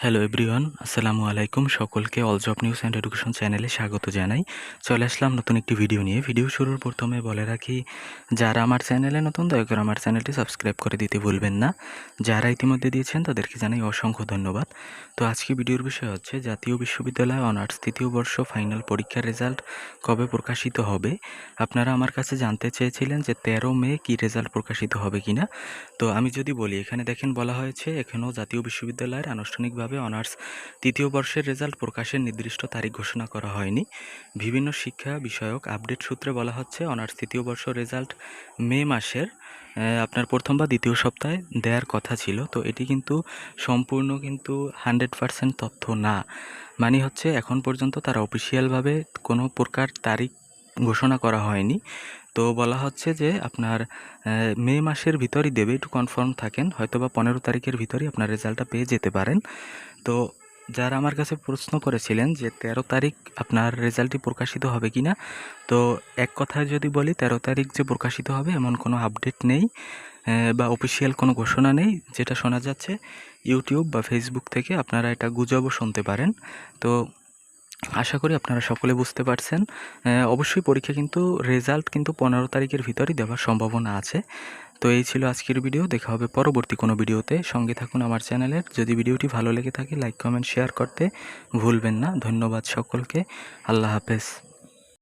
Hello everyone, আসসালামু আলাইকুম। সকলকে all job news and education চ্যানেলে স্বাগত জানাই। চলে আসলাম নতুন একটি ভিডিও নিয়ে। ভিডিও শুরুর প্রথমে বলে রাখি, যারা আমার চ্যানেলে নতুন দয়া করে আমার চ্যানেলটি সাবস্ক্রাইব করে দিতে ভুলবেন না। যারা ইতিমধ্যে দিয়েছেন তাদেরকে জানাই অসংখ্য ধন্যবাদ। তো আজকে ভিডিওর বিষয় হচ্ছে জাতীয় বিশ্ববিদ্যালয় অনার্স তৃতীয় বর্ষ ফাইনাল পরীক্ষার রেজাল্ট কবে প্রকাশিত হবে। আপনারা আমার কাছে জানতে চেয়েছিলেন যে 13 মে কি রেজাল্ট প্রকাশিত হবে কিনা। তো আমি যদি বলি, এখানে দেখেন বলা হয়েছে এখনও জাতীয় বিশ্ববিদ্যালয়ের আনুষ্ঠানিকভাবে অনার্স তৃতীয় বর্ষের রেজাল্ট প্রকাশের নির্দিষ্ট তারিখ ঘোষণা করা হয়নি। বিভিন্ন শিক্ষা বিষয়ক আপডেট সূত্রে বলা হচ্ছে অনার্স তৃতীয় বর্ষ রেজাল্ট মে মাসের আপনার প্রথম বা দ্বিতীয় সপ্তাহে দেওয়ার কথা ছিল। তো এটি কিন্তু সম্পূর্ণ কিন্তু 100% তথ্য না। মানে হচ্ছে এখন পর্যন্ত তারা অফিসিয়ালভাবে কোনো প্রকার তারিখ ঘোষণা করা হয়নি। তো বলা হচ্ছে যে আপনার মে মাসের ভিতরই দেবে, একটু কনফার্ম থাকেন, হয়তো বা 15 তারিখের ভিতরই আপনার রেজাল্টটা পেয়ে যেতে পারেন। তো যারা আমার কাছে প্রশ্ন করেছিলেন যে 13 তারিখ আপনার রেজাল্টটি প্রকাশিত হবে কি না, তো এক কথায় যদি বলি 13 তারিখ যে প্রকাশিত হবে এমন কোনো আপডেট নেই বা অফিসিয়াল কোনো ঘোষণা নেই। যেটা শোনা যাচ্ছে ইউটিউব বা ফেসবুক থেকে, আপনারা এটা গুজবও শুনতে পারেন। তো আশা করি আপনারা সকলে বুঝতে পারছেন। অবশ্যই পরীক্ষা কিন্তু রেজাল্ট কিন্তু 15 তারিখের ভিতরই দেওয়ার সম্ভাবনা আছে। তো এই ছিল আজকের ভিডিও। দেখা হবে পরবর্তী কোনো ভিডিওতে। সঙ্গে থাকুন আমার চ্যানেলের। যদি ভিডিওটি ভালো লেগে থাকে লাইক কমেন্ট শেয়ার করতে ভুলবেন না। ধন্যবাদ সকলকে। আল্লাহ হাফেজ।